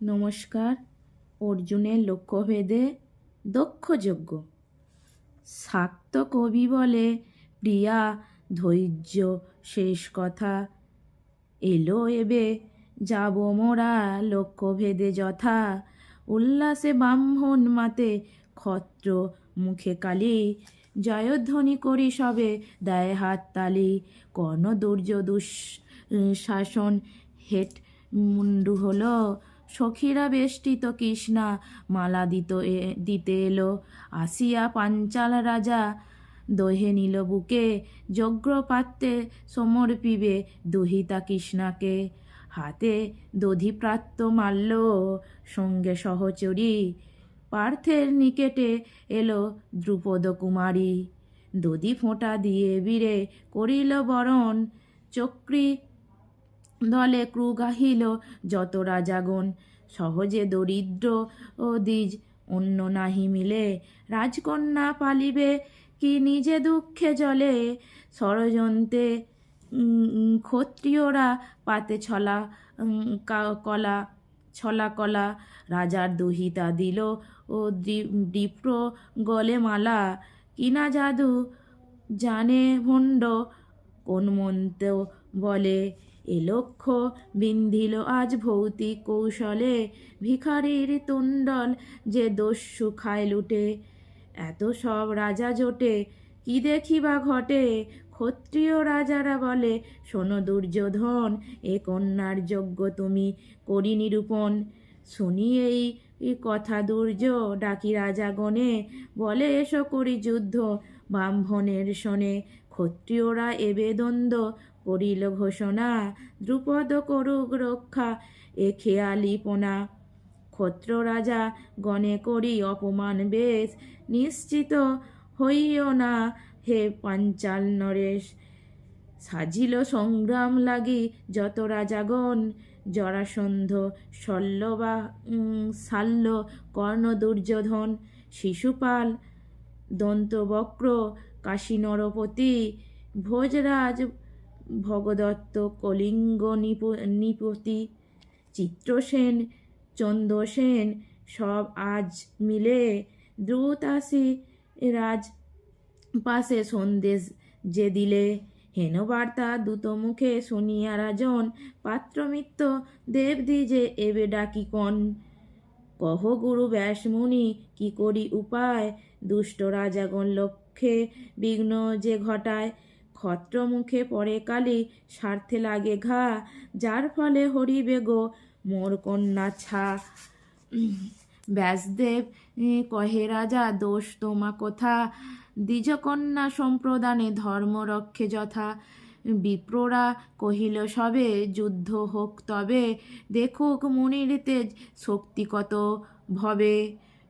নমস্কার। অর্জুনের লক্ষ্যভেদে দক্ষযজ্ঞ। শাক্ত কবি বলে, প্রিয়া ধৈর্য শেষ কথা, এলো এবে যাব মোরা লক্ষ্যভেদে যথা। উল্লাসে ব্রাহ্মণ মাতে ক্ষত্র মুখে কালি, জয়ধ্বনি করি সবে দেয় হাততালি। কর্ণ দুঃশাসন হেট মুন্ডু হলো, সখীরা বেষ্টিত কৃষ্ণা মালা দিতে এলো। আসিয়া পাঞ্চাল রাজা দহে নিল বুকে, যজ্ঞপাত্রে সমর্পিবে দুহিতা কৃষ্ণাকে। হাতে দধিপ্রাপ্ত মাল্য সঙ্গে সহচরী, পার্থের নিকেটে এলো দ্রুপদ কুমারী। দধি ফোঁটা দিয়ে বীরে করিল বরণ, চক্রী দলে ক্রু গাহিল যত রাজাগণ। সহজে দরিদ্র ও দ্বিজ অন্য নাহি মিলে, রাজকন্যা পালিবে কি নিজে দুঃখে জলে। ষড়যন্ত্রে ক্ষত্রিয়রা পাতে ছলা কলা, রাজার দুহিতা দিল ও বিপ্র গলে মালা। কিনা জাদু জানে ভণ্ড, কোন মন্ত্র বলে, এ লক্ষ্য বিন্ধিল আজ ভৌতিক কৌশলে। ভিখারির তুণ্ডল যে দস্যু খায় লুটে, এত সব রাজা জোটে কি দেখিবা ঘটে। ক্ষত্রিয় রাজারা বলে, শোনো দুর্যোধন, এ কন্যার যজ্ঞ তুমি করি নিরূপণ। শুনি এই কথা দুর্য ডাকি রাজাগণে, বলে এসো করি যুদ্ধ ব্রাহ্মণের শোনে। ক্ষত্রিয়রা এবে দ্বন্দ্ব করিল ঘোষণা, দ্রুপদ করুক রক্ষা এ খেয়ালিপনা। ক্ষত্র রাজা গণে করি অপমান বেশ, নিশ্চিত হইও না হে পাঞ্চাল নরেশ। সাজিল সংগ্রাম লাগি যত রাজাগণ, জরাসন্ধ শাল্য কর্ণ দুর্যোধন। শিশুপাল দন্তবক্র কাশী নরপতি, ভোজরাজ ভগদত্ত কলিঙ্গ নিপতি। চিত্রসেন চন্দ্রসেন সব আজ মিলে, দ্রুত আসি রাজ পাশে সন্দেশ যে দিলে। হেন বার্তা দূত মুখে শুনিয়া রাজন, পাত্রমিত্র দেবদ্বিজে এবে ডাকি কন। কহ গুরু ব্যাসমুনি কি করি উপায়, দুষ্ট রাজাগণ লক্ষ্যে বিঘ্ন যে ঘটায়। ক্ষত্র মুখে পড়ে কালি স্বার্থে লাগে ঘা, যার ফলে হরিবে গো মোর কন্যা ছা। ব্যাসদেব কহে, রাজা দোষ তোমা কোথা, দ্বিজকন্যা সম্প্রদানে ধর্ম রক্ষে যথা। বিপ্ররা কহিল সবে, যুদ্ধ হোক তবে, দেখুক মুনির তেজ শক্তি কত ভবে।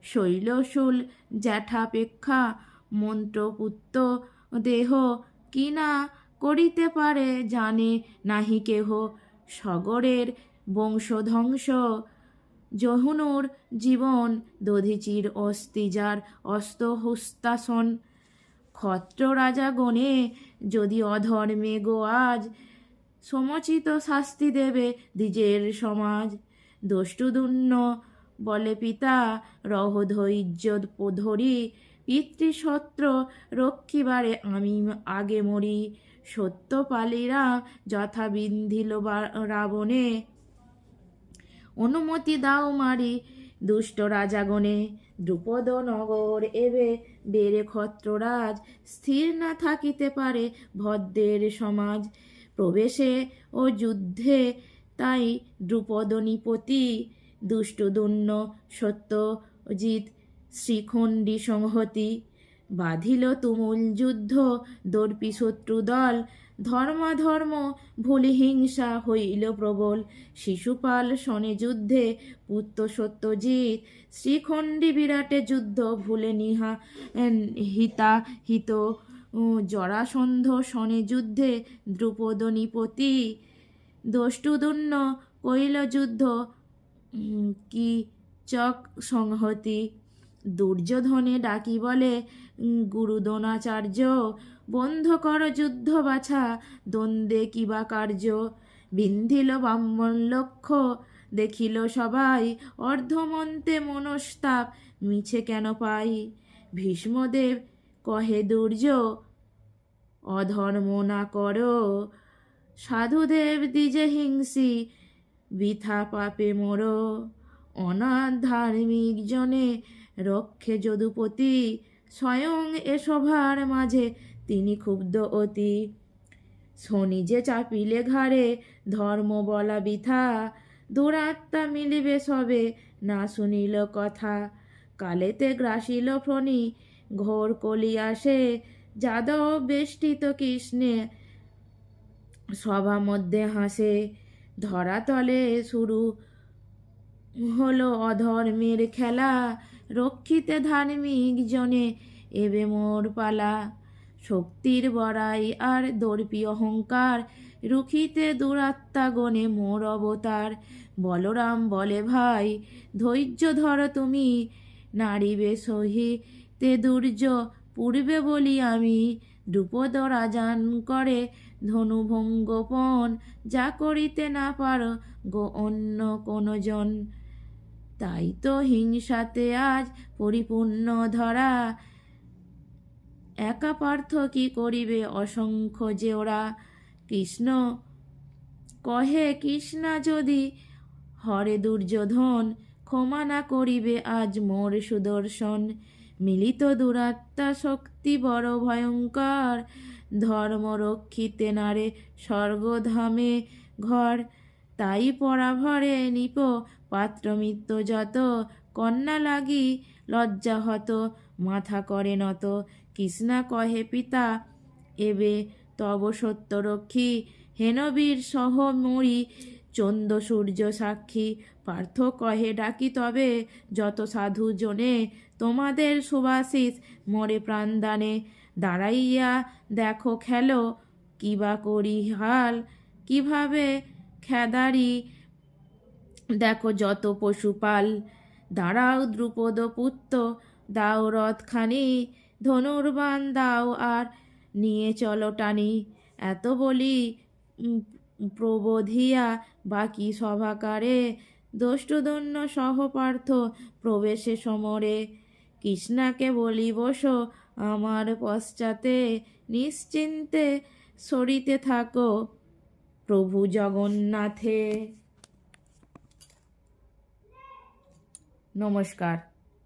শৈলশূল জ্যাঠাপেক্ষা মন্ত্রপুত্র দেহ, কি না করিতে পারে জানে নাহি কেহ। সগরের বংশধ্বংস যহুনুর জীবন, দধিচির অস্থি যার অস্ত্রহস্তাসন। ক্ষত্র রাজাগণে যদি অধর্মে গো আজ, সমচিত শাস্তি দেবে দ্বিজের সমাজ। দস্যুদুন্ন বলে পিতা, রহ ধৈর্য ধরি, পিতৃসত্র রক্ষিবারে আমি আগে মরি। সত্যপালীরা যথা বিন্ধিল রাবণে, অনুমতি দাও মারি দুষ্ট রাজাগণে। দ্রুপদ নগর এবে বেড়ে ক্ষত্ররাজ, স্থির না থাকিতে পারে ভদ্রের সমাজ। প্রবেশে ও যুদ্ধে তাই দ্রুপদ নিপতি, দুষ্টদুন্ন সত্যজিৎ শ্রীখণ্ডী সংহতি। বাঁধিল তুমুল যুদ্ধ দর্পী শত্রুদল, ধর্মাধর্ম ভুলি হিংসা হইল প্রবল। শিশুপাল শনে যুদ্ধে পুত্র সত্যজিৎ, শ্রীখণ্ডী বিরাটে যুদ্ধ ভুলে হিতাহিত। জরাসন্ধ শনে যুদ্ধে দ্রুপদ নিপতি, দস্যুদুন্ন করিল যুদ্ধ কীচক সংহতি। দুর্যোধনে ডাকি বলে, গুরু দ্রোণাচার্য, বন্ধ কর যুদ্ধ বাছা, দ্বন্দ্বে কিবা কার্য। বিন্ধিল ব্রাহ্মণ লক্ষ্য দেখিল সবাই, অর্ধমন্তে মনস্তাপ মিছে কেন পাই। ভীষ্মদেব কহে দুর্য অধর্ম না করো, সাধুদেব দ্বিজে হিংসি বৃথা পাপে মোরো। অনাথ ধার্মিক জনে রক্ষে যদুপতি, স্বয়ং এ সভার মাঝে তিনি ক্ষুব্ধ অতি। শনি যে চাপিলে ঘাড়ে ধর্ম বলা বৃথা, দুরাত্মা মিলিবে সবে না শুনিল কথা। কালেতে গ্রাসিল ফণি ঘোর কলি আসে, যাদব বেষ্টিত কৃষ্ণে সভা মধ্যে হাসে। ধরাতলে শুরু হলো অধর্মের খেলা, রক্ষিতে ধার্মিক জনে এবে মোর পালা। শক্তির বড়াই আর দর্পী অহংকার, রুখিতে দুরাত্মা গণে মোর অবতার। বলরাম বলে ভাই ধৈর্য ধর তুমি, নারিবে সহিতে দুর্য পূর্বে বলি আমি। দ্রুপদ রাজান করে ধনুভঙ্গপণ, যা করিতে না পারো গো অন্য কোনো জন। তাই তো হিংসাতে আজ পরিপূর্ণ ধরা, একা পার্থ কি করিবে অসংখ্য যে ওরা। কৃষ্ণ কহে কৃষ্ণা যদি হরে দুর্যোধন, ক্ষমা না করিবে আজ মোর সুদর্শন। মিলিত দুরাত্মা শক্তি বড় ভয়ঙ্কর, ধর্ম রক্ষিতে নারে স্বর্গধামে ঘর। তাই পরাভরে নিপ পাত্রমিত্র যত, কন্যা লাগি লজ্জা হত মাথা করে নত। কৃষ্ণা কহে পিতা এবে তব সত্যরক্ষী, হেনবীর সহ মরি চন্দ্র সূর্য সাক্ষী। পার্থ কহে ডাকি তবে যত সাধু জনে, তোমাদের সুবাসিস মরে প্রাণদানে। দাঁড়াইয়া দেখো খেলো কিবা করি হাল, কিভাবে খেদারি দেখো যত পশুপাল। দাঁড়াও দ্রুপদ পুত্র দাও রথখানি, ধনুর্বাণ দাও আর নিয়ে চলো টানি। এত বলি প্রবোধিয়া বাকি সভাকারে, দস্যুদন্য সহ পার্থ প্রবেশে সমরে। কৃষ্ণাকে বলি বসো আমার পশ্চাতে, নিশ্চিন্তে সরিতে থাকো প্রভু জগন্নাথে। নমস্কার।